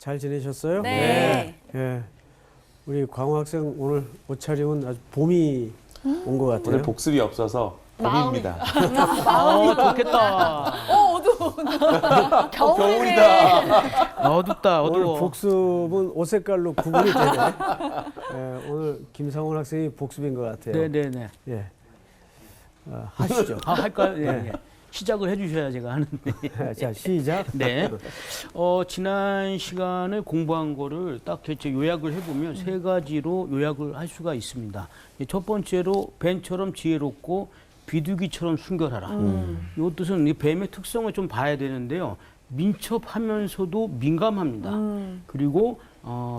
잘 지내셨어요? 네. 예. 우리 광호 학생 오늘 옷차림은 아주 봄이 온 것 같아요. 오늘 복습이 없어서 봄입니다. 좋겠다. 어두워. 겨울이다. 어둡다, 오늘 어두워. 복습은 옷 색깔로 구분이 되네. 예, 오늘 김상훈 학생이 복습인 것 같아요. 네네네. 예. 하시죠. 할까요? 네. 네. 네. 시작을 해주셔야 제가 하는데. 자, 시작. 네. 지난 시간에 공부한 거를 딱 대체 요약을 해보면 세 가지로 요약을 할 수가 있습니다. 첫 번째로 뱀처럼 지혜롭고 비둘기처럼 순결하라. 이 뜻은 이 뱀의 특성을 좀 봐야 되는데요. 민첩하면서도 민감합니다. 그리고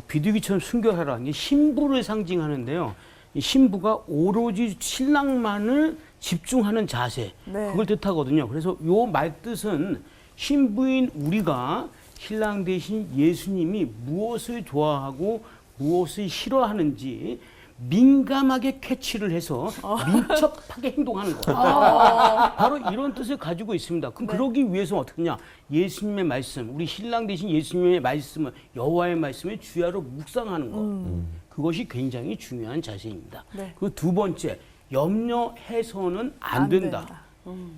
비둘기처럼 순결하라. 이게 신부를 상징하는데요. 이 신부가 오로지 신랑만을 집중하는 자세, 네. 그걸 뜻하거든요. 그래서 요 말뜻은 신부인 우리가 신랑 대신 예수님이 무엇을 좋아하고 무엇을 싫어하는지 민감하게 캐치를 해서 민첩하게 행동하는 거예요. 바로 이런 뜻을 가지고 있습니다. 그럼 그러기 위해서 어떻게 하냐? 예수님의 말씀, 우리 신랑 대신 예수님의 말씀을, 여호와의 말씀을 주야로 묵상하는 것. 그것이 굉장히 중요한 자세입니다. 네. 그 두 번째, 염려해서는 안 된다.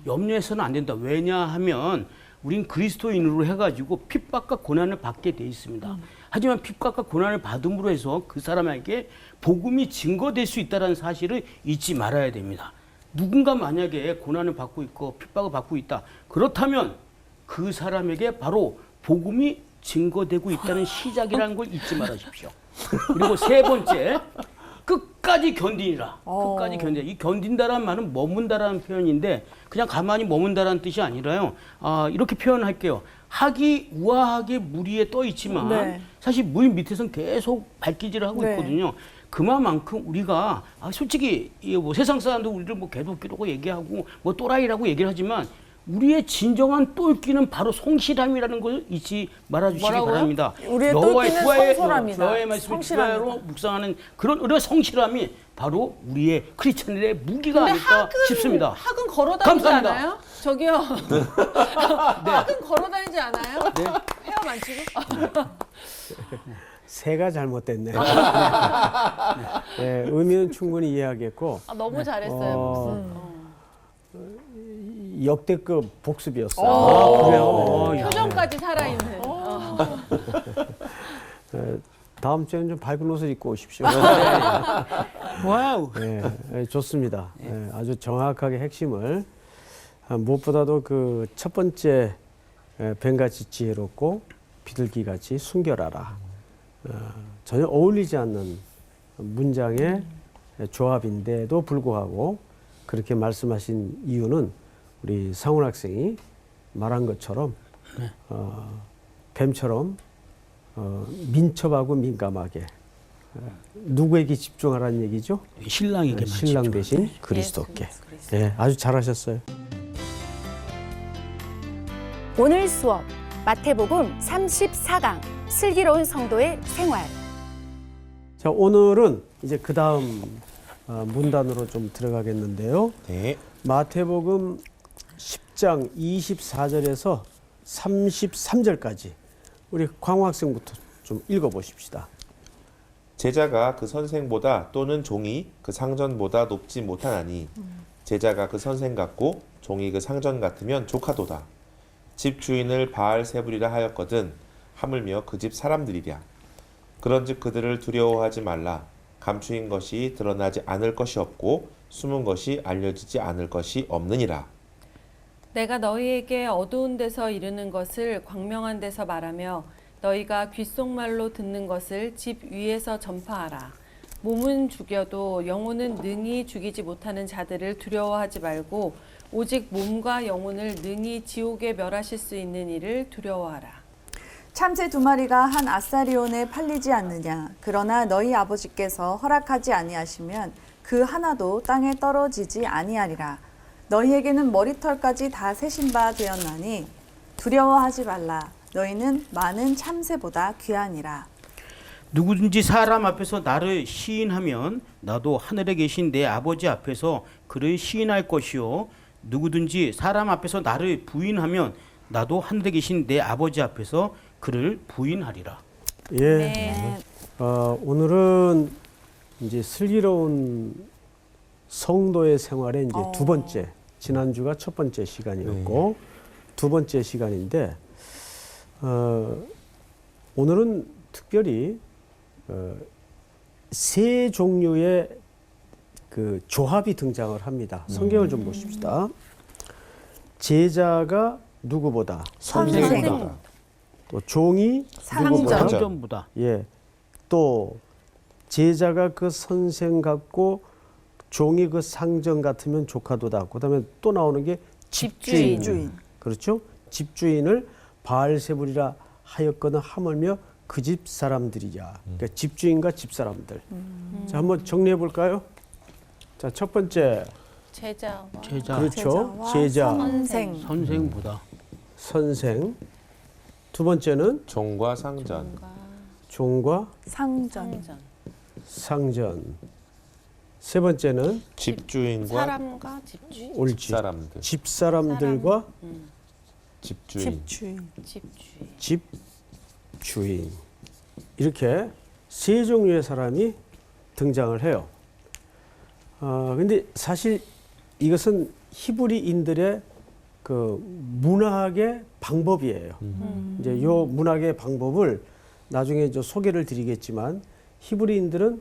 염려해서는 안 된다. 왜냐하면 우린 그리스도인으로 해가지고 핍박과 고난을 받게 돼 있습니다. 하지만 핍박과 고난을 받음으로 해서 그 사람에게 복음이 증거될 수 있다는 사실을 잊지 말아야 됩니다. 누군가 만약에 고난을 받고 있고 핍박을 받고 있다. 그렇다면 그 사람에게 바로 복음이 증거되고 있다는 시작이라는 걸 잊지 말아주십시오. 그리고 세 번째, 끝까지 견디라. 끝까지 견디라. 이 견딘다라는 말은 머문다라는 표현인데 그냥 가만히 머문다라는 뜻이 아니라요. 이렇게 표현할게요. 학이 우아하게 물 위에 떠 있지만 네. 사실 물 밑에서는 계속 발기질을 하고 네. 있거든요. 그만큼 우리가 솔직히 뭐 세상 사람도 우리를 뭐 개독기라고 얘기하고 뭐 또라이라고 얘기를 하지만 우리의 진정한 똘끼는 바로 성실함이라는 걸 잊지 말아주시기 바랍니다. 우리의 똘끼는 성소랍니다. 여호와의 말씀을 주야로 묵상하는 그런 우리의 성실함이 바로 우리의 크리스천들의 무기가 아닐까 싶습니다. 학은 걸어 다니지 감사합니다. 않아요? 저기요. 학은 걸어 다니지 않아요? 네. 헤어 만지고? 새가 잘못됐네. 네, 의미는 충분히 이해하겠고 너무 잘했어요. 역대급 복습이었어요. 그래요? 표정까지 살아있는. 다음 주에는 좀 밝은 옷을 입고 오십시오. 와우. 네, 좋습니다. 네, 아주 정확하게 핵심을 무엇보다도 그 첫 번째 뱀같이 지혜롭고 비둘기같이 순결하라. 전혀 어울리지 않는 문장의 조합인데도 불구하고 그렇게 말씀하신 이유는 우리 상훈 학생이 말한 것처럼 뱀처럼 민첩하고 민감하게 누구에게 집중하라는 얘기죠? 신랑에게만 신랑 대신 그리스도께. 예, 아주 잘하셨어요. 오늘 수업 마태복음 34강 슬기로운 성도의 생활. 자, 오늘은 이제 그 다음 문단으로 좀 들어가겠는데요. 네. 마태복음 10장 24절에서 33절까지 우리 광호 학생부터 좀 읽어보십시다. 제자가 그 선생보다 또는 종이 그 상전보다 높지 못하나니 제자가 그 선생 같고 종이 그 상전 같으면 조카도다. 집 주인을 바알세불이라 하였거든 하물며 그 집 사람들이랴. 그런즉 그들을 두려워하지 말라. 감추인 것이 드러나지 않을 것이 없고 숨은 것이 알려지지 않을 것이 없느니라. 내가 너희에게 어두운 데서 이르는 것을 광명한 데서 말하며 너희가 귓속말로 듣는 것을 집 위에서 전파하라. 몸은 죽여도 영혼은 능히 죽이지 못하는 자들을 두려워하지 말고 오직 몸과 영혼을 능히 지옥에 멸하실 수 있는 이를 두려워하라. 참새 2마리가 한 아사리온에 팔리지 않느냐. 그러나 너희 아버지께서 허락하지 아니하시면 그 하나도 땅에 떨어지지 아니하리라. 너희에게는 머리털까지 다 세신 바 되었나니 두려워하지 말라. 너희는 많은 참새보다 귀하니라. 누구든지 사람 앞에서 나를 시인하면 나도 하늘에 계신 내 아버지 앞에서 그를 시인할 것이요 누구든지 사람 앞에서 나를 부인하면 나도 하늘에 계신 내 아버지 앞에서 그를 부인하리라. 예. 네. 오늘은 이제 슬기로운 성도의 생활의 이제 두 번째, 지난주가 첫 번째 시간이었고 두 번째 시간인데 오늘은 특별히 세 종류의 그 조합이 등장을 합니다. 성경을 좀 보십시다. 제자가 누구보다, 선생보다. 또 종이 누구보다, 상전보다. 예, 또 제자가 그 선생 같고 종이 그 상전 같으면 조카도다. 그다음에 또 나오는 게 집주인. 집주인. 그렇죠? 집주인을 바알세불이라 하였거나 하물며 그 집 사람들이야. 그러니까 집주인과 집 사람들. 자, 한번 정리해 볼까요? 자, 첫 번째 제자와 제자, 그렇죠. 제자와 제자, 선생. 선생보다. 선생. 두 번째는 종과 상전. 종과 상전. 상전. 상전. 세 번째는 집주인과 사람과 집주인. 옳지. 집사람들. 집 사람들과 집주인. 집주인. 집주인. 집주인. 이렇게 세 종류의 사람이 등장을 해요. 근데 사실 이것은 히브리인들의 그 문학의 방법이에요. 이제 요 문학의 방법을 나중에 저 소개를 드리겠지만 히브리인들은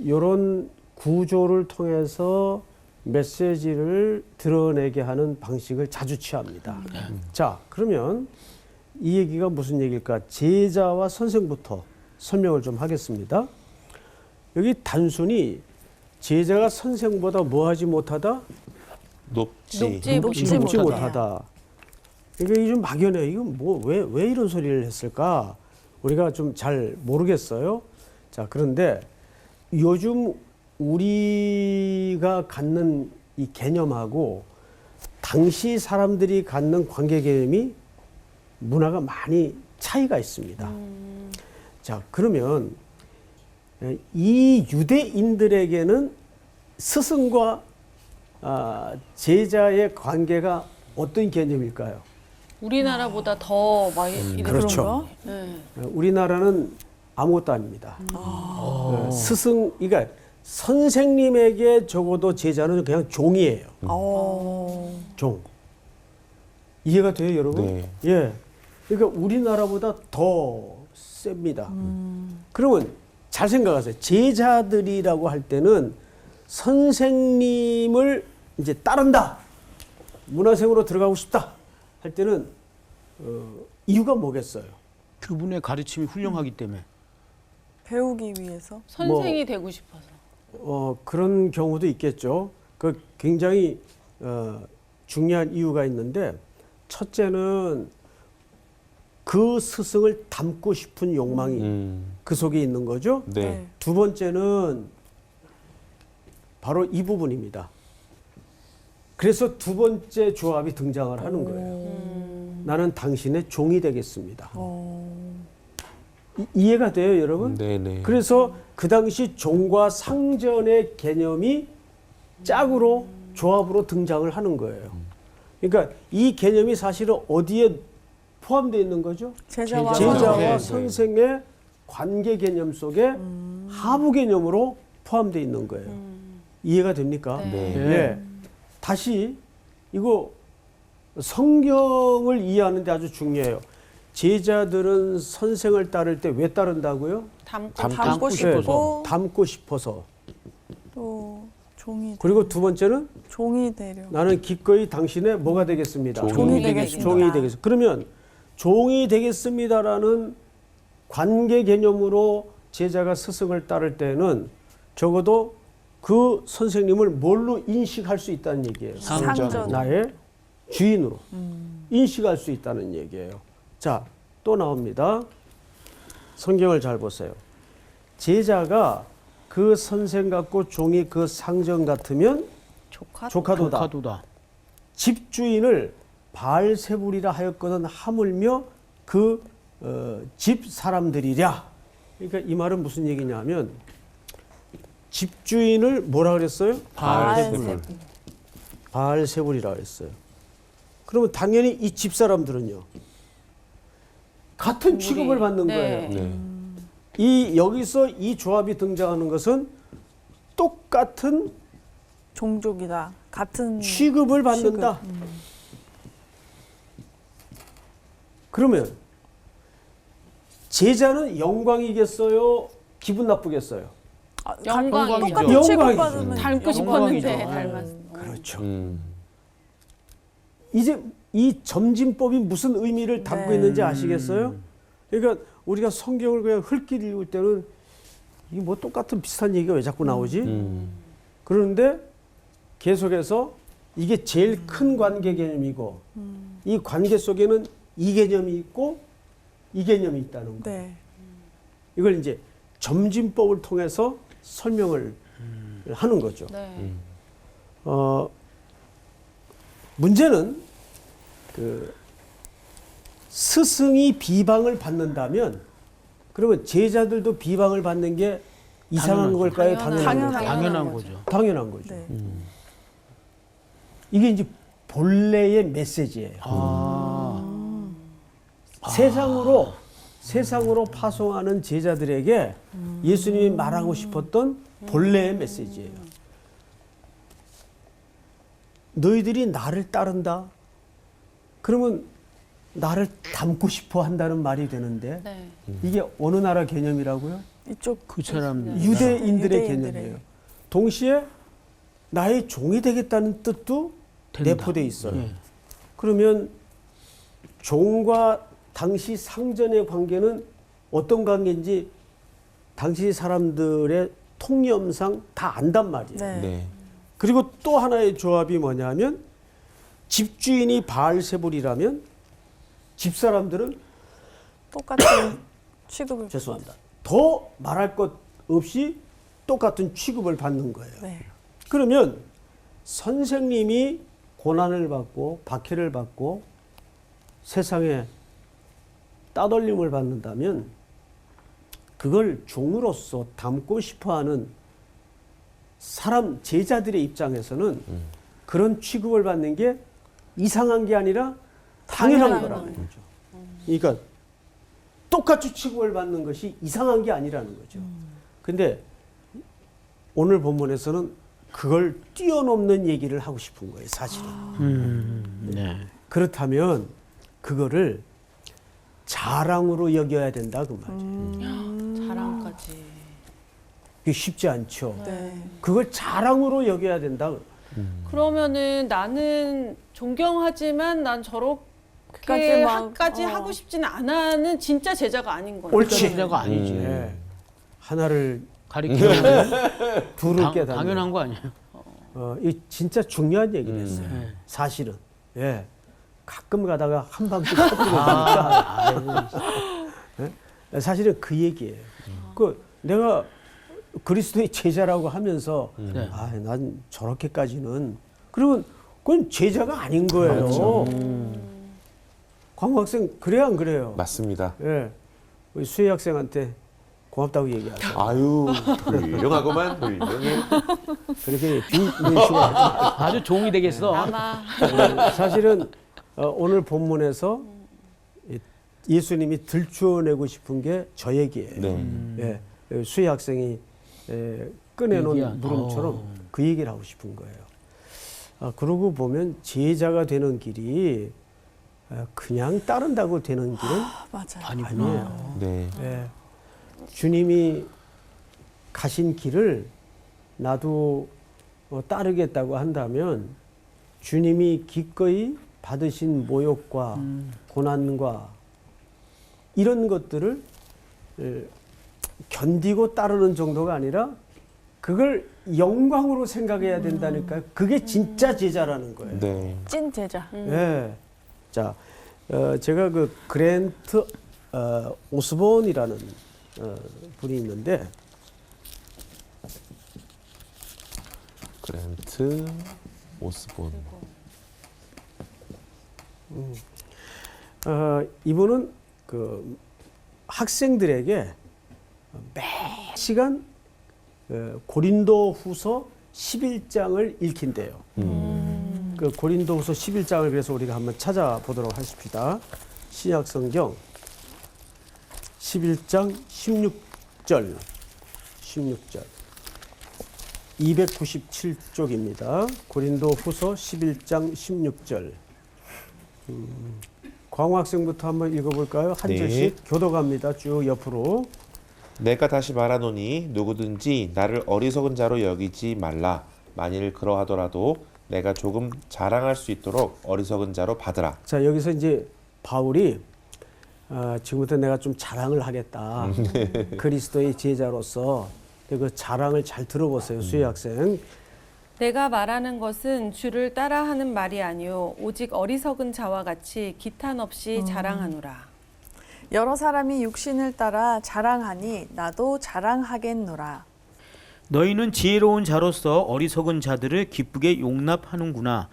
이런 구조를 통해서 메시지를 드러내게 하는 방식을 자주 취합니다. 자, 그러면 이 얘기가 무슨 얘기일까? 제자와 선생부터 설명을 좀 하겠습니다. 여기 단순히 제자가 선생보다 뭐하지 못하다? 높지 높지 못하다. 이게 좀 막연해요. 이건 뭐 왜 이런 소리를 했을까? 우리가 좀 잘 모르겠어요. 자, 그런데 요즘 우리가 갖는 이 개념하고 당시 사람들이 갖는 관계 개념이 문화가 많이 차이가 있습니다. 자, 그러면 이 유대인들에게는 스승과 제자의 관계가 어떤 개념일까요? 우리나라보다 더 많이 그렇죠. 네. 우리나라는 아무것도 아닙니다. 스승, 그러니까 선생님에게 적어도 제자는 그냥 종이에요. 종. 이해가 돼요, 여러분? 네. 예. 그러니까 우리나라보다 더 셉니다. 그러면 잘 생각하세요. 제자들이라고 할 때는 선생님을 이제 따른다. 문화생으로 들어가고 싶다. 할 때는 이유가 뭐겠어요? 그분의 가르침이 훌륭하기 때문에. 배우기 위해서. 선생이 되고 싶어서. 그런 경우도 있겠죠. 그 굉장히 중요한 이유가 있는데 첫째는 그 스승을 닮고 싶은 욕망이 그 속에 있는 거죠. 네. 두 번째는 바로 이 부분입니다. 그래서 두 번째 조합이 등장을 하는 거예요. 나는 당신의 종이 되겠습니다. 이해가 돼요, 여러분? 네네. 그래서 그 당시 종과 상전의 개념이 짝으로 조합으로 등장을 하는 거예요. 그러니까 이 개념이 사실은 어디에 포함되어 있는 거죠? 제자와 제자와 네. 선생의 관계 개념 속에 하부 개념으로 포함되어 있는 거예요. 이해가 됩니까? 네. 예. 다시 이거 성경을 이해하는데 아주 중요해요. 제자들은 선생을 따를 때 왜 따른다고요? 닮고 네, 싶고 닮고 싶어서. 또 종이 그리고 두 번째는 종이 되려. 나는 기꺼이 당신의 뭐가 되겠습니다. 종이 되겠습니다. 종이 되겠습니다. 그러면 종이 되겠습니다라는 관계 개념으로 제자가 스승을 따를 때는 적어도 그 선생님을 뭘로 인식할 수 있다는 얘기예요. 상전. 나의 주인으로 인식할 수 있다는 얘기예요. 자, 또 나옵니다. 성경을 잘 보세요. 제자가 그 선생 같고 종이 그 상전 같으면 조카도다. 조카도다. 집주인을 바알세불이라 하였거든 하물며 그 집 사람들이랴. 그러니까 이 말은 무슨 얘기냐면 집주인을 뭐라 그랬어요? 바알세불. 바알세불이라 그랬어요. 그러면 당연히 이 집 사람들은요 같은 취급을 받는 네. 거예요. 네. 이 여기서 이 조합이 등장하는 것은 똑같은 종족이다. 같은 취급을 받는다. 그러면 제자는 영광이겠어요? 기분 나쁘겠어요? 영광이죠. 똑같은 영광이죠. 취급받으면 닮고 싶었는데 영광이죠. 닮았어. 그렇죠. 음. 이제 이 점진법이 무슨 의미를 담고 네. 있는지 아시겠어요? 그러니까 우리가 성경을 그냥 흘낏 읽을 때는 이게 뭐 똑같은 비슷한 얘기가 왜 자꾸 나오지? 그런데 계속해서 이게 제일 큰 관계 개념이고 이 관계 속에는 이 개념이 있고 이 개념이 있다는 거예요. 네. 이걸 이제 점진법을 통해서 설명을 하는 거죠. 네. 문제는 그 스승이 비방을 받는다면 그러면 제자들도 비방을 받는 게 이상한 당연하죠. 걸까요? 당연한 거죠. 당연한 거죠. 네. 이게 이제 본래의 메시지예요. 세상으로 파송하는 제자들에게 예수님이 말하고 싶었던 본래의 메시지예요. 너희들이 나를 따른다. 그러면 나를 닮고 싶어 한다는 말이 되는데 네. 이게 어느 나라 개념이라고요? 이쪽 그 사람 유대인들의 유대인들의. 개념이에요. 동시에 나의 종이 되겠다는 뜻도 된다. 내포돼 있어요. 예. 그러면 종과 당시 상전의 관계는 어떤 관계인지 당시 사람들의 통념상 다 안단 말이에요. 네. 네. 그리고 또 하나의 조합이 뭐냐면 집주인이 바알세불이라면 집사람들은 똑같은 취급을 죄송합니다. 더 말할 것 없이 똑같은 취급을 받는 거예요. 네. 그러면 선생님이 고난을 받고 박해를 받고 세상에 따돌림을 받는다면 그걸 종으로서 담고 싶어하는 사람 제자들의 입장에서는 그런 취급을 받는 게 이상한 게 아니라 당연한 거라는 거죠. 그러니까 똑같이 취급을 받는 것이 이상한 게 아니라는 거죠. 근데 오늘 본문에서는 그걸 뛰어넘는 얘기를 하고 싶은 거예요, 사실은. 네. 그렇다면 그거를 자랑으로 여겨야 된다 그 말이에요. 자랑까지. 그게 쉽지 않죠. 네. 그걸 자랑으로 여겨야 된다. 그러면은 나는 존경하지만 난 저렇게 그까지 막, 하까지 하고 싶지는 않아는 진짜 제자가 아닌 거예요. 옳지. 제자가 아니지. 예. 하나를 가리키는 둘을 깨닫는. 당연한 거 아니에요? 이 진짜 중요한 얘기를 했어요. 네. 사실은. 예. 가끔 가다가 한 방씩 터뜨리고 보니까 예? 사실은 그 얘기예요. 그 내가 그리스도의 제자라고 하면서 네. 난 저렇게까지는 그러면 그건 제자가 아닌 거예요. 광호 학생 그래요 안 그래요? 맞습니다. 예. 우리 수혜 학생한테 고맙다고 얘기하세요. 아유, 훌륭하구만, 훌륭해. 그렇게 빈문식을 아주 종이 되겠어. 아마 사실은 오늘 본문에서 예수님이 들추어내고 싶은 게 저 얘기예요. 네. 예, 수혜 학생이 꺼내놓은 얘기한, 물음처럼 그 얘기를 하고 싶은 거예요. 그러고 보면 제자가 되는 길이 그냥 따른다고 되는 길은 맞아요. 아니에요. 네. 예. 주님이 가신 길을 나도 따르겠다고 한다면 주님이 기꺼이 받으신 모욕과 고난과 이런 것들을 견디고 따르는 정도가 아니라 그걸 영광으로 생각해야 된다니까요. 그게 진짜 제자라는 거예요. 네. 찐 제자. 예. 자, 제가 그 그랜트 오스본이라는 분이 있는데 그랜트 오스본. 이분은 그 학생들에게 매 시간 고린도후서 11장을 읽힌대요. 그 고린도후서 11장을 그래서 우리가 한번 찾아보도록 하십시다. 신약성경 11장 16절. 16절. 297쪽입니다. 고린도 후서 11장 16절. 광호 학생부터 한번 읽어볼까요? 한 네. 절씩 교도갑니다. 쭉 옆으로. 내가 다시 말하노니 누구든지 나를 어리석은 자로 여기지 말라. 만일 그러하더라도 내가 조금 자랑할 수 있도록 어리석은 자로 받으라. 자, 여기서 이제 바울이 지금부터 내가 좀 자랑을 하겠다. 그리스도의 제자로서 그 자랑을 잘 들어보세요, 수혜 학생. 내가 말하는 것은 주를 따라하는 말이 아니요 오직 어리석은 자와 같이 기탄 없이 자랑하노라. 여러 사람이 육신을 따라 자랑하니 나도 자랑하겠노라. 너희는 지혜로운 자로서 어리석은 자들을 기쁘게 용납하는구나.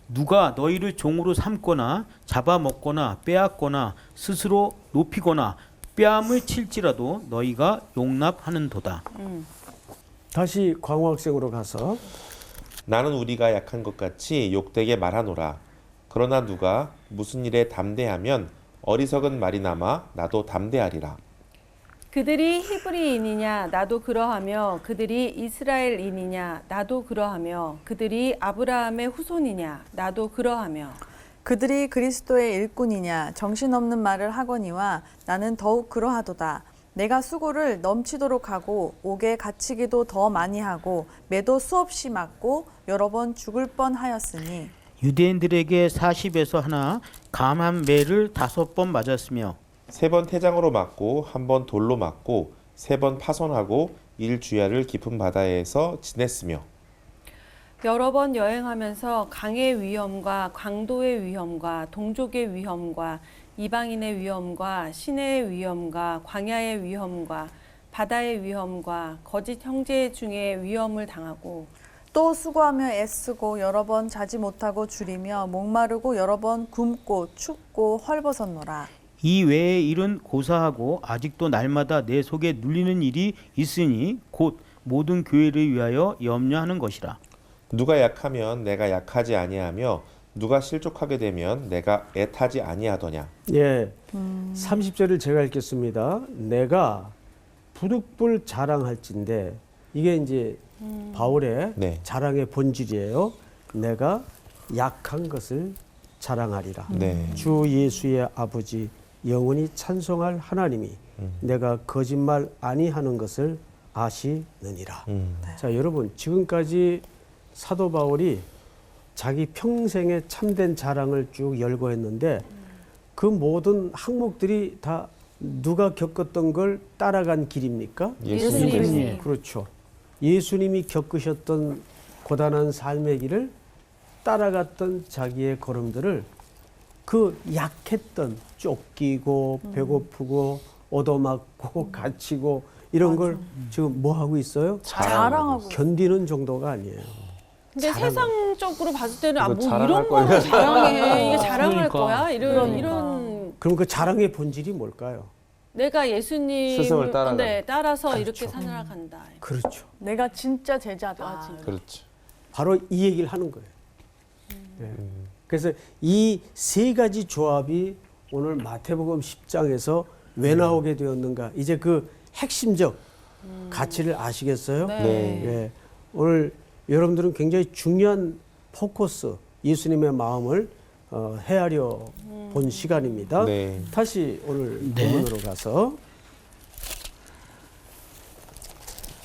누가 너희를 종으로 삼거나 잡아먹거나 빼앗거나 스스로 높이거나 뺨을 칠지라도 너희가 용납하는도다. 다시 광호 학생으로 가서 나는 우리가 약한 것 같이 욕되게 말하노라. 그러나 누가 무슨 일에 담대하면 어리석은 말이 남아 나도 담대하리라. 그들이 히브리인이냐 나도 그러하며 그들이 이스라엘인이냐 나도 그러하며 그들이 아브라함의 후손이냐 나도 그러하며 그들이 그리스도의 일꾼이냐 정신없는 말을 하거니와 나는 더욱 그러하도다. 내가 수고를 넘치도록 하고 옥에 갇히기도 더 많이 하고 매도 수없이 맞고 여러 번 죽을 뻔하였으니 유대인들에게 40에서 하나 감한 매를 5번 맞았으며 3번 태장으로 맞고 1번 돌로 맞고 3번 파손하고 일주야를 깊은 바다에서 지냈으며 여러 번 여행하면서 강의 위험과 강도의 위험과 동족의 위험과 이방인의 위험과 시내의 위험과 광야의 위험과 바다의 위험과 거짓 형제 중에 위험을 당하고 또 수고하며 애쓰고 여러 번 자지 못하고 줄이며 목마르고 여러 번 굶고 춥고 헐벗었노라. 이 외의 일은 고사하고 아직도 날마다 내 속에 눌리는 일이 있으니 곧 모든 교회를 위하여 염려하는 것이라. 누가 약하면 내가 약하지 아니하며 누가 실족하게 되면 내가 애타지 아니하더냐. 예, 30절을 제가 읽겠습니다. 내가 부득불 자랑할진대. 이게 이제 바울의 네. 자랑의 본질이에요. 내가 약한 것을 자랑하리라. 네. 주 예수의 아버지 영원히 찬송할 하나님이 내가 거짓말 아니하는 것을 아시느니라. 자, 여러분 지금까지 사도 바울이 자기 평생의 참된 자랑을 쭉 열거했는데 그 모든 항목들이 다 누가 겪었던 걸 따라간 길입니까? 예수님이. 그렇죠. 예수님이 겪으셨던 고단한 삶의 길을 따라갔던 자기의 걸음들을 그 약했던 쫓기고 배고프고 얻어맞고 갇히고 이런 걸 지금 뭐 하고 있어요? 자랑하고 견디는 정도가 아니에요. 근데 세상적으로 봤을 때는 아, 뭐 자랑할 이런 거야. 거를 자랑해 이게 자랑할 그러니까. 거야 이런 그럼 그 자랑의 본질이 뭘까요? 내가 예수님을 스승을 따라가. 따라서 이렇게 살아간다. 그렇죠. 내가 진짜 제자다. 그렇죠. 바로 이 얘기를 하는 거예요. 네. 그래서 이 세 가지 조합이 오늘 마태복음 10장에서 왜 나오게 되었는가? 이제 그 핵심적 가치를 아시겠어요? 네. 예. 오늘 여러분들은 굉장히 중요한 포커스, 예수님의 마음을 헤아려 본 시간입니다. 네. 다시 오늘 네. 본문으로 가서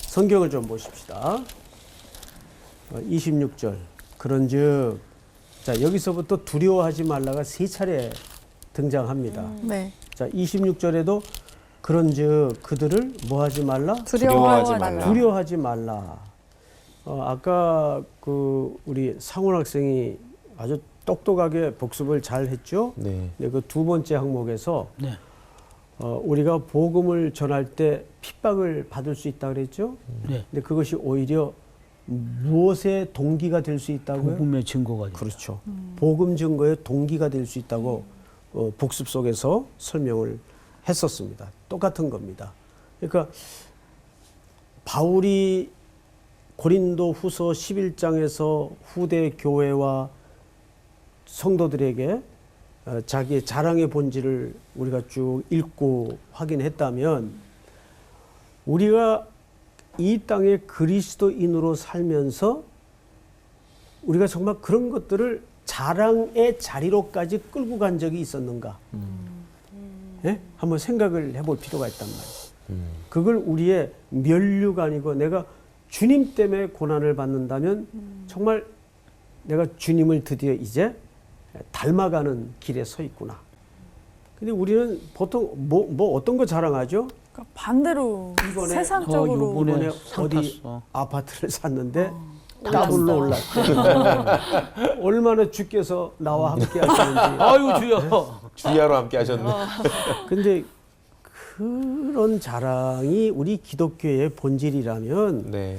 성경을 좀 보십시다. 26절. 그런즉 자, 여기서부터 두려워하지 말라가 3차례 등장합니다. 네. 자, 26절에도 그런즉 그들을 뭐 하지 말라? 두려워하지 말라. 두려워하지 말라. 아까 그 우리 상훈 학생이 아주 똑똑하게 복습을 잘 했죠. 네. 근데 그 두 번째 항목에서 네. 우리가 복음을 전할 때 핍박을 받을 수 있다 그랬죠. 네. 근데 그것이 오히려 무엇의 동기가 될 수 있다고요? 복음의 증거가 된다. 그렇죠. 복음 증거의 동기가 될 수 있다고 복습 속에서 설명을 했었습니다. 똑같은 겁니다. 그러니까 바울이 고린도 후서 11장에서 후대 교회와 성도들에게 자기의 자랑의 본질을 우리가 쭉 읽고 확인했다면 우리가 이 땅에 그리스도인으로 살면서 우리가 정말 그런 것들을 자랑의 자리로까지 끌고 간 적이 있었는가? 예? 한번 생각을 해볼 필요가 있단 말이에요. 그걸 우리의 면류가 아니고 내가 주님 때문에 고난을 받는다면 정말 내가 주님을 드디어 이제 닮아가는 길에 서 있구나. 근데 우리는 보통 뭐 어떤 거 자랑하죠? 그러니까 반대로 이번에 세상적으로 이번에 상 어디 탔어. 아파트를 샀는데 올랐어. 더블로 올랐대. 얼마나 주께서 나와 함께 하시는지. 아유 주여. 주야로 함께 하셨네. 근데 그런 자랑이 우리 기독교의 본질이라면 네.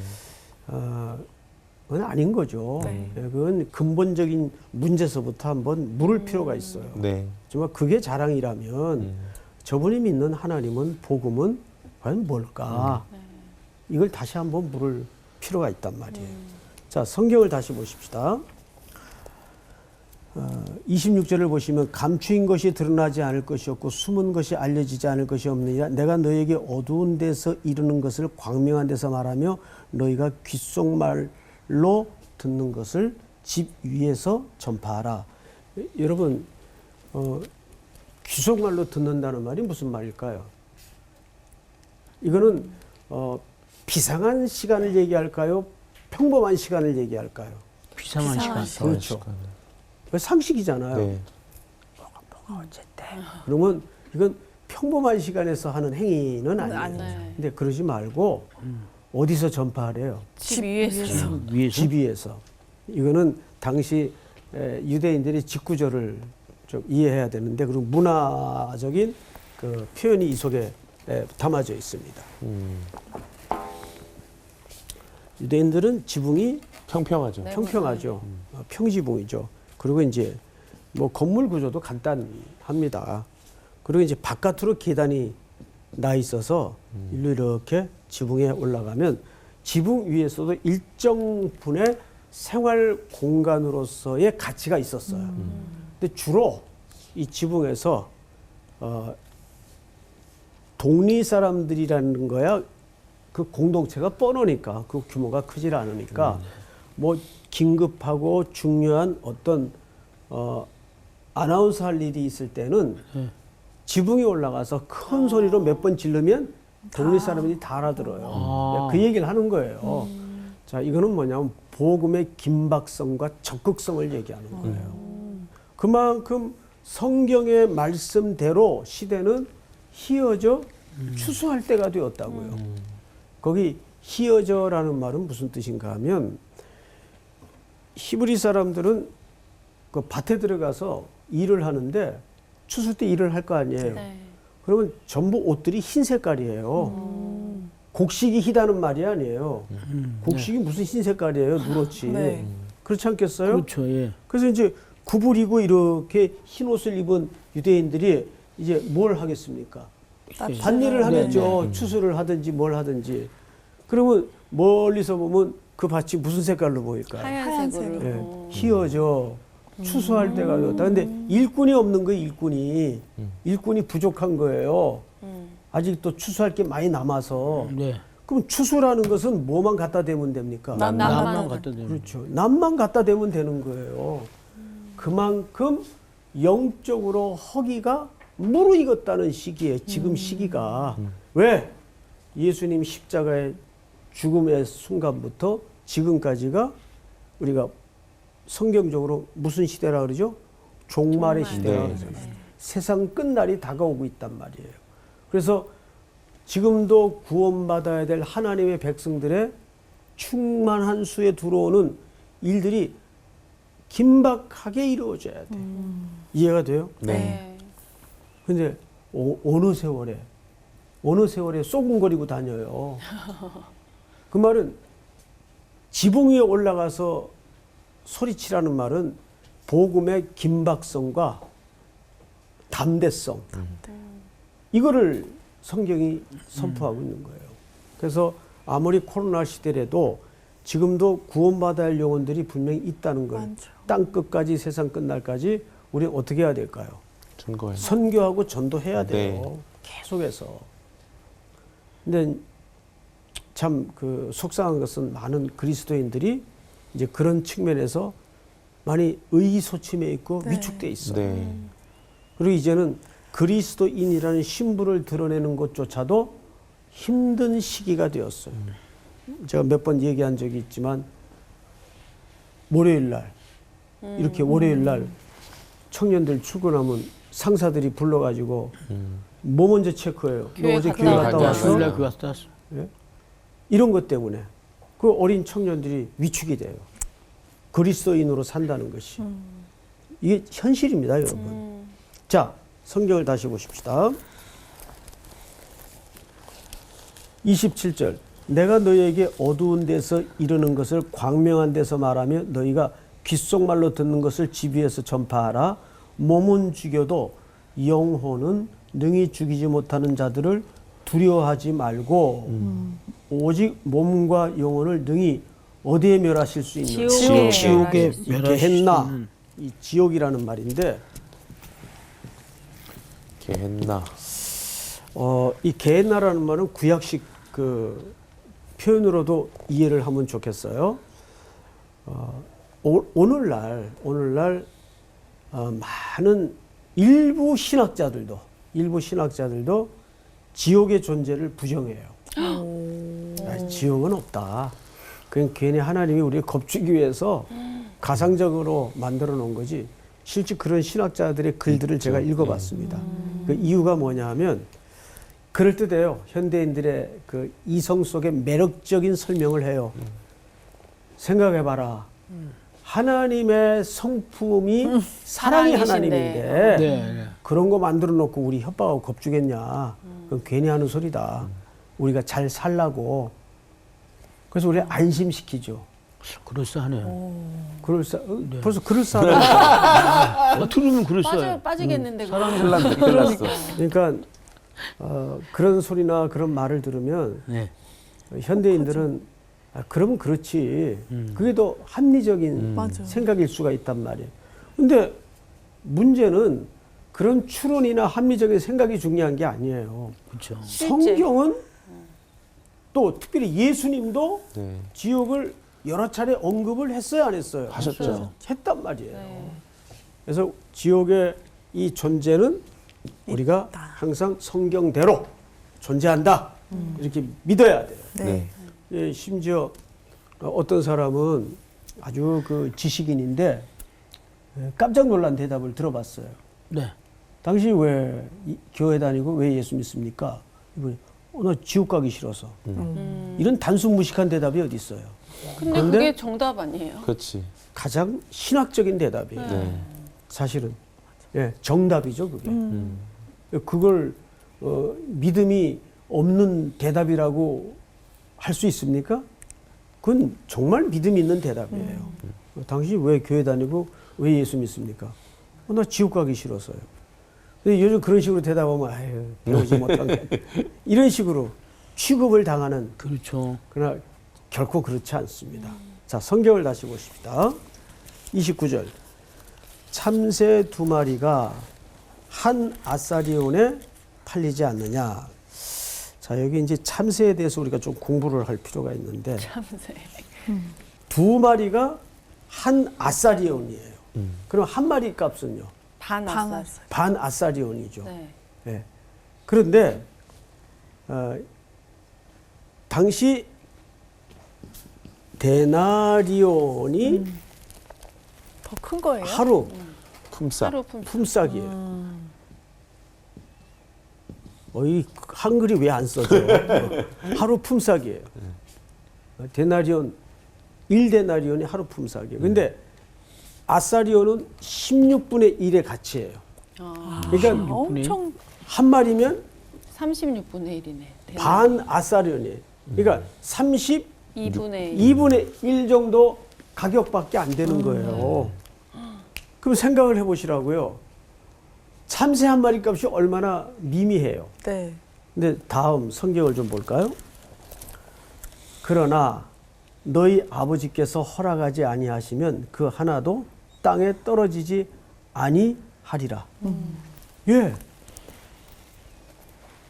그건 아닌 거죠. 그건 근본적인 문제서부터 한번 물을 필요가 있어요. 네. 정말 그게 자랑이라면 저분이 믿는 하나님은 복음은 과연 뭘까? 이걸 다시 한번 물을 필요가 있단 말이에요. 자, 성경을 다시 보십시다. 26절을 보시면 감추인 것이 드러나지 않을 것이 없고 숨은 것이 알려지지 않을 것이 없느니라. 내가 너에게 어두운 데서 이르는 것을 광명한 데서 말하며 너희가 귓속말로 듣는 것을 집 위에서 전파하라. 여러분, 귓속말로 듣는다는 말이 무슨 말일까요? 이거는 비상한 시간을 얘기할까요? 평범한 시간을 얘기할까요? 비상한 시간. 그렇죠. 상식이잖아요. 네. 그러면 이건 평범한 시간에서 하는 행위는 아니에요. 아니에요. 근데 그러지 말고 어디서 전파하래요? 집 위에서. 위에서. 집 위에서. 이거는 당시 유대인들이 직구절을 좀 이해해야 되는데 그리고 문화적인 그 표현이 이 속에 담아져 있습니다. 유대인들은 지붕이 평평하죠. 네. 평평하죠. 평지붕이죠. 그리고 이제 뭐 건물 구조도 간단합니다. 그리고 이제 바깥으로 계단이 나 있어서 일로 이렇게 지붕에 올라가면 지붕 위에서도 일정 분의 생활 공간으로서의 가치가 있었어요. 근데 주로 이 지붕에서 동리 사람들이라는 거야 그 공동체가 뻔하니까 그 규모가 크질 않으니까 뭐 긴급하고 중요한 어떤 아나운서 할 일이 있을 때는 지붕에 올라가서 큰 소리로 몇 번 지르면 동네 사람들이 다 알아들어요. 그 얘기를 하는 거예요. 자, 이거는 뭐냐면 복음의 긴박성과 적극성을 얘기하는 거예요. 그만큼 성경의 말씀대로 시대는 희어져 추수할 때가 되었다고요. 거기 희어져라는 말은 무슨 뜻인가 하면 히브리 사람들은 그 밭에 들어가서 일을 하는데 추수 때 일을 할 거 아니에요. 네. 그러면 전부 옷들이 흰 색깔이에요. 곡식이 희다는 말이 아니에요. 곡식이 무슨 흰 색깔이에요? 누렇지. 네. 그렇지 않겠어요? 그렇죠. 예. 그래서 이제 구부리고 이렇게 흰 옷을 입은 유대인들이 이제 뭘 하겠습니까? 밭일을 하겠죠. 추수를 하든지 뭘 하든지. 그러면 멀리서 보면 그 밭이 무슨 색깔로 보일까요? 하얀색으로. 예, 희어져 추수할 때가 되었다. 근데 일꾼이 없는 거예요. 일꾼이 부족한 거예요. 아직도 추수할 게 많이 남아서. 네. 그럼 추수라는 것은 뭐만 갖다 대면 됩니까? 남만 갖다 대면. 그렇죠. 남만 갖다 대면 되는 거예요. 그만큼 영적으로 허기가 무르익었다는 시기에 지금 시기가 왜 예수님 십자가의 죽음의 순간부터 지금까지가 우리가 성경적으로 무슨 시대라 그러죠? 종말의 시대라 네. 그러잖아요. 세상 끝날이 다가오고 있단 말이에요. 그래서 지금도 구원받아야 될 하나님의 백성들의 충만한 수에 들어오는 일들이 긴박하게 이루어져야 돼. 이해가 돼요? 네. 근데 어느 세월에 쏘군거리고 다녀요. 그 말은 지붕 위에 올라가서 소리치라는 말은 복음의 긴박성과 담대성 이거를 성경이 선포하고 있는 거예요. 그래서 아무리 코로나 시대라도 지금도 구원받아야 할 영혼들이 분명히 있다는 거예요. 많죠. 땅 끝까지 세상 끝날까지 우리는 어떻게 해야 될까요? 증거해. 선교하고 전도해야 돼요. 네. 계속해서. 근데 참 그 속상한 것은 많은 그리스도인들이 이제 그런 측면에서 많이 의기소침해 있고 네. 위축돼 있어요. 네. 그리고 이제는 그리스도인이라는 신분을 드러내는 것조차도 힘든 시기가 되었어요. 제가 몇 번 얘기한 적이 있지만 월요일 날 이렇게 월요일 날 청년들 출근하면 상사들이 불러가지고 뭐 먼저 체크해요. 너 교회 어제 갔다 교회 왔다. 갔다 왔어? 주일날 그 갔다 왔어. 이런 것 때문에 그 어린 청년들이 위축이 돼요. 그리스도인으로 산다는 것이. 이게 현실입니다, 여러분. 자, 성경을 다시 보십시다. 27절. 내가 너희에게 어두운 데서 이르는 것을 광명한 데서 말하며 너희가 귓속말로 듣는 것을 집 위에서 전파하라. 몸은 죽여도 영혼은 능히 죽이지 못하는 자들을 두려워하지 말고 오직 몸과 영혼을 능히 어디에 멸하실 수 있는 지옥에 지옥에 멸하실 수 게헨나. 이 지옥이라는 말인데 게헨나. 이 게헨나라는 말은 구약식 그 표현으로도 이해를 하면 좋겠어요. 오늘날 많은 일부 신학자들도 지옥의 존재를 부정해요. 지옥은 없다. 그냥 괜히 하나님이 우리를 겁주기 위해서 가상적으로 만들어 놓은 거지. 실제 그런 신학자들의 글들을 제가 읽어봤습니다. 그 이유가 뭐냐 하면 그럴듯해요. 현대인들의 그 이성 속의 매력적인 설명을 해요. 생각해봐라. 하나님의 성품이 사랑이 사랑이신데. 하나님인데 네. 그런 거 만들어 놓고 우리 협박하고 겁주겠냐. 그건 괜히 하는 소리다. 우리가 잘 살라고. 그래서 우리 안심시키죠. 그럴싸하네요. 벌써 그럴싸하다. 들으면 그럴싸해. 빠지겠는데. 그거. 큰일 났어. 그러니까 그런 소리나 그런 말을 들으면 네. 현대인들은 그러면 그렇지. 그게 더 합리적인 맞아. 생각일 수가 있단 말이에요. 근데 문제는 그런 추론이나 합리적인 생각이 중요한 게 아니에요. 그렇죠. 성경은 또 특별히 예수님도 네. 지옥을 여러 차례 언급을 했어요, 안 했어요? 하셨죠. 했단 말이에요. 네. 그래서 지옥의 이 존재는 우리가 항상 성경대로 존재한다. 이렇게 믿어야 돼요. 네. 예, 심지어 어떤 사람은 아주 그 지식인인데 깜짝 놀란 대답을 들어봤어요. 네. 당신 왜 교회 다니고 왜 예수 믿습니까? 이분이 나 지옥 가기 싫어서. 이런 단순 무식한 대답이 어디 있어요? 근데 그런데 그게 정답 아니에요? 그렇지. 가장 신학적인 대답이에요. 네. 사실은 예, 정답이죠 그게. 그걸 믿음이 없는 대답이라고 할 수 있습니까? 그건 정말 믿음 있는 대답이에요. 당신이 왜 교회 다니고 왜 예수 믿습니까? 나 지옥 가기 싫어서요. 근데 요즘 그런 식으로 대답하면 아유 배우지 못한 게 이런 식으로 취급을 당하는. 그렇죠. 그러나 결코 그렇지 않습니다. 자, 성경을 다시 보십시다. 29절. 참새 2마리가 한 아사리온에 팔리지 않느냐. 자, 여기 이제 참새에 대해서 우리가 좀 공부를 할 필요가 있는데 참새. 2마리가 한 아사리온이에요. 그럼 한 마리 값은요? 반 반 아싸. 반 아사리온이죠. 네. 예. 그런데 당시 데나리온이 더 큰 거예요? 하루 품삯. 하루 품. 품삯이에요. 이 한글이 왜 안 써져? 하루 품삯이에요. 데나리온 1데나리온이 하루 품삯이에요. 근데 아사리온은 16분의 1의 가치예요. 그러니까 엄청 한 마리면 36분의 1이네. 반 아사리온이에요. 그러니까 2분의 1. 2분의 1 정도 가격밖에 안 되는 거예요. 그럼 생각을 해보시라고요. 참새 한 마리 값이 얼마나 미미해요. 네. 근데 다음 성경을 좀 볼까요? 그러나 너희 아버지께서 허락하지 아니하시면 그 하나도 땅에 떨어지지 아니하리라. 예.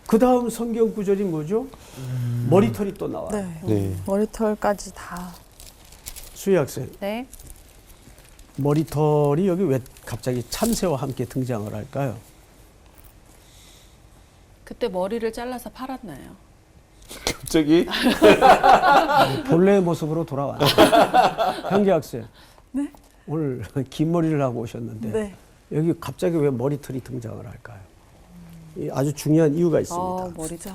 그 다음 성경 구절이 뭐죠? 머리털이 또 나와요. 네. 네. 머리털까지 다. 수희 학생, 네. 머리털이 여기 왜 갑자기 참새와 함께 등장을 할까요? 그때 머리를 잘라서 팔았나요? 갑자기 본래의 모습으로 돌아왔어요. 현기 학생, 네? 오늘 긴 머리를 하고 오셨는데 네. 여기 갑자기 왜 머리털이 등장을 할까요? 이 아주 중요한 이유가 있습니다. 머리털.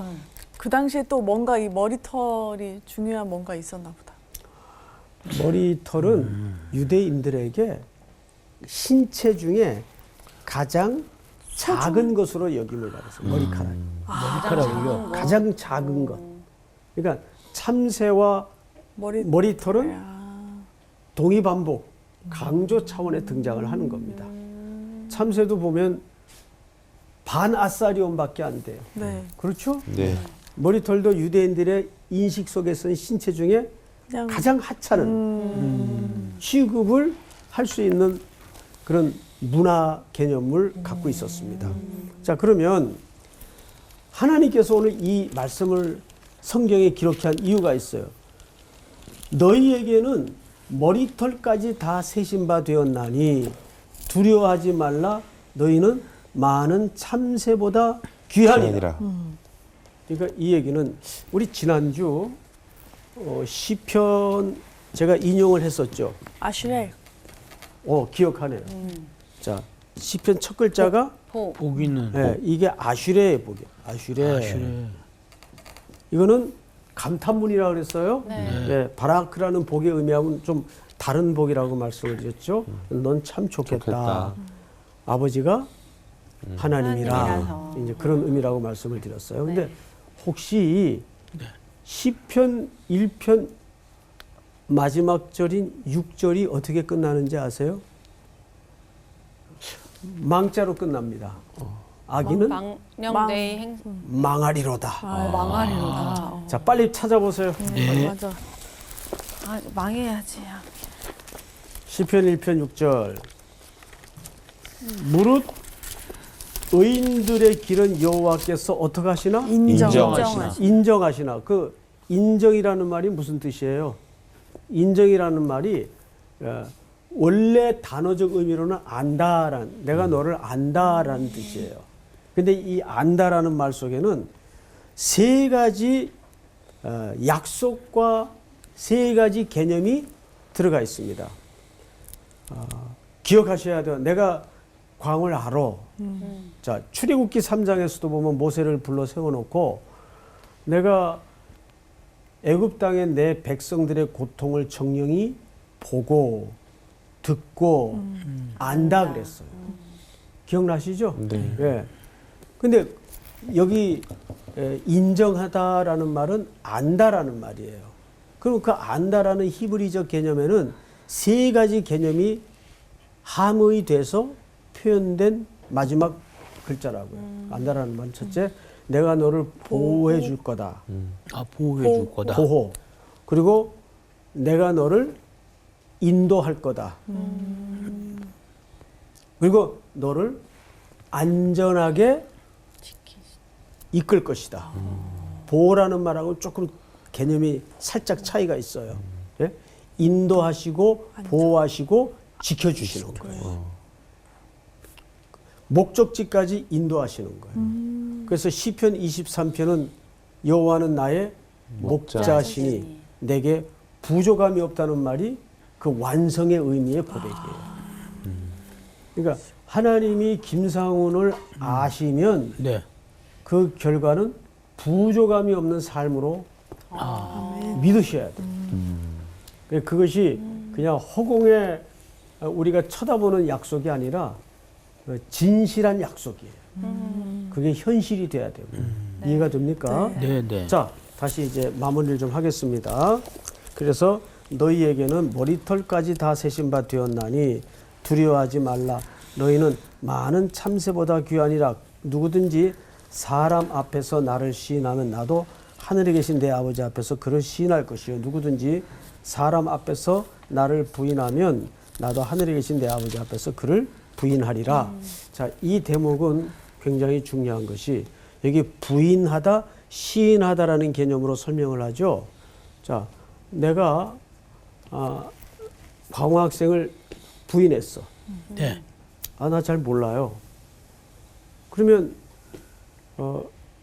그 당시에 또 뭔가 이 머리털이 중요한 뭔가 있었나 보다. 머리털은 유대인들에게 신체 중에 가장 작은 것으로 여김을 받았어요. 머리카락. 머리카락이요. 가장 작은 것. 그러니까 참새와 머리털은 아, 동의 반복, 강조 차원의 등장을 하는 겁니다. 참새도 보면 반아사리온밖에 안 돼요. 네. 그렇죠? 네. 머리털도 유대인들의 인식 속에서는 신체 중에 그냥 가장 하찮은 취급을 할 수 있는 그런 문화 개념을 갖고 있었습니다. 자, 그러면 하나님께서 오늘 이 말씀을 성경에 기록한 이유가 있어요. 너희에게는 머리털까지 다 세신 바 되었나니 두려워하지 말라. 너희는 많은 참새보다 귀하니라. 그러니까 이 얘기는 우리 지난주 시편 제가 인용을 했었죠. 아슈레. 기억하네요. 자, 시편 첫 글자가 보기는 네, 이게 아슈레의 복이에요. 아슈레. 이거는 감탄문이라고 그랬어요. 네. 네, 바라크라는 복의 의미하고는 좀 다른 복이라고 말씀을 드렸죠. 넌 참 좋겠다. 아버지가 하나님이라. 하나님이라서. 이제 그런 의미라고 말씀을 드렸어요. 근데 혹시 시편 1편 마지막 절인 6절이 어떻게 끝나는지 아세요? 망자로 끝납니다. 아기는 망령되이 행 망하리로다. 망하리로다. 자, 빨리 찾아보세요. 맞아. 망해야지. 시편 1편 6절. 무릇 의인들의 길은 여호와께서 어떻게 하시나? 인정하시나. 인정하시나. 그 인정이라는 말이 무슨 뜻이에요? 인정이라는 말이 원래 단어적 의미로는 안다란, 내가 너를 안다라는 뜻이에요. 근데 이 안다라는 말 속에는 세 가지 약속과 세 가지 개념이 들어가 있습니다. 기억하셔야 돼요. 내가 광을 알아. 자, 출애굽기 3장에서도 보면 모세를 불러 세워놓고 내가 애굽 땅에 내 백성들의 고통을 정령히 보고 듣고 안다 그랬어요. 기억나시죠? 네. 예. 근데 여기 인정하다라는 말은 안다라는 말이에요. 그럼 그 안다라는 히브리적 개념에는 세 가지 개념이 함의 돼서 표현된 마지막 글자라고요. 안다라는 말은 첫째, 내가 너를 보호해 줄 거다. 보호해 줄 거다. 보호. 그리고 내가 너를 인도할 거다. 그리고 너를 안전하게 이끌 것이다. 보호라는 말하고 조금 개념이 살짝 차이가 있어요. 예? 인도하시고 보호하시고 지켜주시는 거예요. 목적지까지 인도하시는 거예요. 그래서 시편 23편은 여호와는 나의 목자시니 내게 부족함이 없다는 말이 그 완성의 의미의 고백이에요. 그러니까 하나님이 김상훈을 아시면 네. 그 결과는 부족함이 없는 삶으로 믿으셔야 돼요. 그것이 그냥 허공에 우리가 쳐다보는 약속이 아니라 진실한 약속이에요. 그게 현실이 돼야 되고. 이해가 됩니까? 네. 자, 다시 이제 마무리를 좀 하겠습니다. 그래서 너희에게는 머리털까지 다 세신 바 되었나니 두려워하지 말라. 너희는 많은 참새보다 귀하니라. 누구든지 사람 앞에서 나를 시인하면 나도 하늘에 계신 내 아버지 앞에서 그를 시인할 것이요. 누구든지 사람 앞에서 나를 부인하면 나도 하늘에 계신 내 아버지 앞에서 그를 부인하리라. 자, 이 대목은 굉장히 중요한 것이 여기 부인하다, 시인하다라는 개념으로 설명을 하죠. 자, 내가 광호 학생을 부인했어. 네. 나 잘 몰라요. 그러면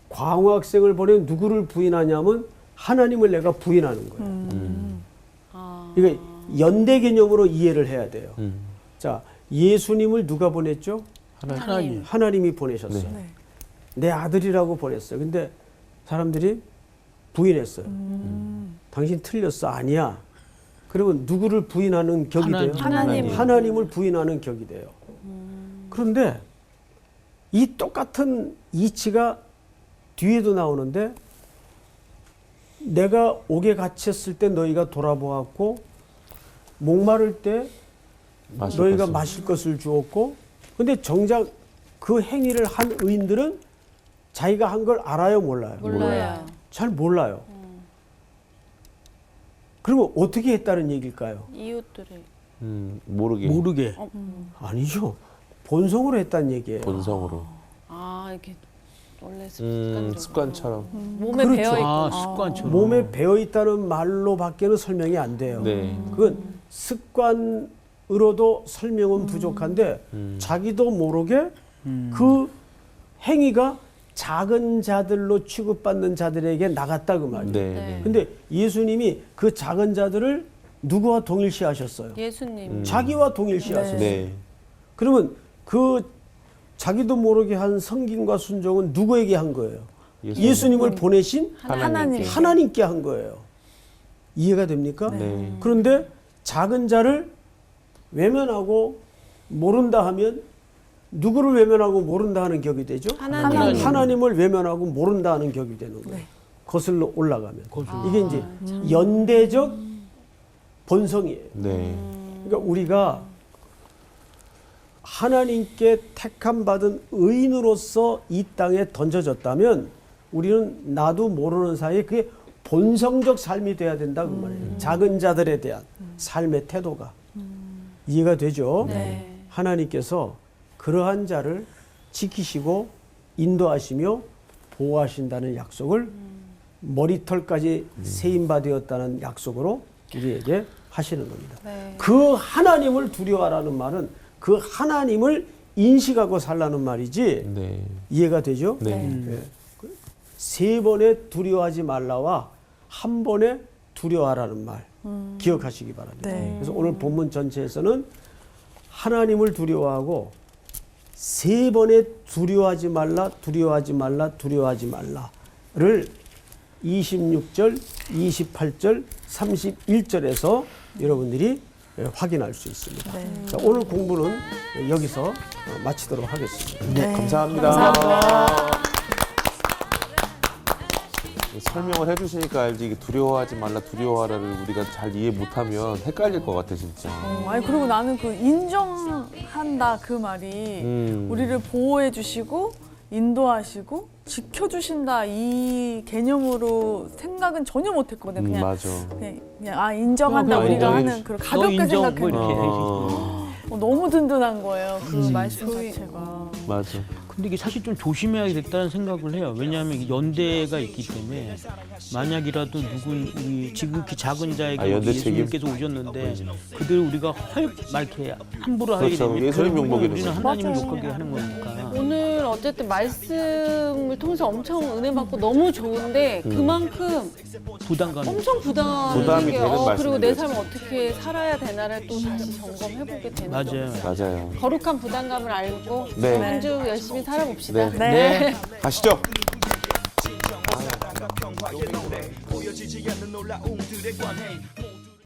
광호 학생을 보내 누구를 부인하냐면 하나님을 내가 부인하는 거예요. 이거 연대 개념으로 이해를 해야 돼요. 자, 예수님을 누가 보냈죠? 하나님. 하나님이 보내셨어요. 네. 내 아들이라고 보냈어요. 근데 사람들이 부인했어요. 당신 틀렸어. 아니야. 그러면 누구를 부인하는 격이 돼요? 하나님을 부인하는 격이 돼요. 그런데 이 똑같은 이치가 뒤에도 나오는데 내가 옥에 갇혔을 때 너희가 돌아보았고 목마를 때 너희가 마실 것을 주었고 근데 정작 그 행위를 한 의인들은 자기가 한 걸 알아요, 몰라요? 몰라요. 잘 몰라요. 그러면 어떻게 했다는 얘기일까요? 이웃들이 모르게 아니죠. 본성으로 했다는 얘기예요. 본성으로 이렇게 원래 습관적으로 습관처럼. 몸에 그렇죠. 배어 있고 습관처럼. 몸에 배어 있다는 말로밖에는 설명이 안 돼요. 네. 그건 습관으로도 설명은 부족한데 자기도 모르게 그 행위가 작은 자들로 취급받는 자들에게 나갔다 그 말이에요. 네. 근데 예수님이 그 작은 자들을 누구와 동일시하셨어요? 예수님. 자기와 동일시하셨어요. 네. 그러면 그 자기도 모르게 한 성김과 순종은 누구에게 한 거예요? 예수님을 보내신 하나님께 한 거예요. 이해가 됩니까? 네. 그런데 작은 자를 외면하고 모른다 하면 누구를 외면하고 모른다 하는 격이 되죠? 하나님을 외면하고 모른다 하는 격이 되는 거예요. 거슬러 올라가면. 이게 이제 연대적 본성이에요. 네. 그러니까 우리가 하나님께 택함 받은 의인으로서 이 땅에 던져졌다면 우리는 나도 모르는 사이에 그게 본성적 삶이 돼야 된다 그 말이에요. 작은 자들에 대한 삶의 태도가 이해가 되죠? 네. 하나님께서 그러한 자를 지키시고 인도하시며 보호하신다는 약속을 머리털까지 세임받았다는 약속으로 우리에게 하시는 겁니다. 네. 그 하나님을 두려워하라는 말은 그 하나님을 인식하고 살라는 말이지. 네. 이해가 되죠? 네. 예. 세 번에 두려워하지 말라와 한 번에 두려워하라는 말 기억하시기 바랍니다. 네. 그래서 오늘 본문 전체에서는 하나님을 두려워하고 세 번에 두려워하지 말라, 두려워하지 말라, 두려워하지 말라를 26절, 28절, 31절에서 여러분들이 확인할 수 있습니다. 네. 자, 오늘 공부는 여기서 마치도록 하겠습니다. 네. 감사합니다. 설명을 해주시니까 알지 이게 두려워하지 말라 두려워하라를 우리가 잘 이해 못하면 헷갈릴 것 같아 진짜. 아니 그리고 나는 그 인정한다 그 말이 우리를 보호해 주시고 인도하시고 지켜주신다 이 개념으로 생각은 전혀 못했거든. 그냥 맞아. 그냥 인정한다 그냥 우리가 인정해 하는 그런 가볍게 인정, 뭐 생각했는데 이렇게. 너무 든든한 거예요. 그 말씀 자체가. 맞아. 근데 이게 사실 좀 조심해야겠다는 생각을 해요. 왜냐하면 이게 연대가 있기 때문에 만약이라도 우리 지극히 작은 자에게 연대 예수님께서 오셨는데 그들 우리가 이렇게 함부로 하게 그렇죠. 되면 예수님 결국은 욕먹이는 우리는 거죠. 하나님 욕하게 하는 거니까. 오늘 어쨌든 말씀을 통해서 엄청 은혜 받고 너무 좋은데 그만큼 부담감이. 엄청 부담이 게 되는 그리고 말씀인 내 거죠. 삶을 어떻게 살아야 되나를 또 다시 점검해보게 되는 맞아요. 거죠. 맞아요. 거룩한 부담감을 알고 네. 한 주 열심히 살아봅시다. 네. 네. 가시죠. 보여지지 않는 놀라움들의 관해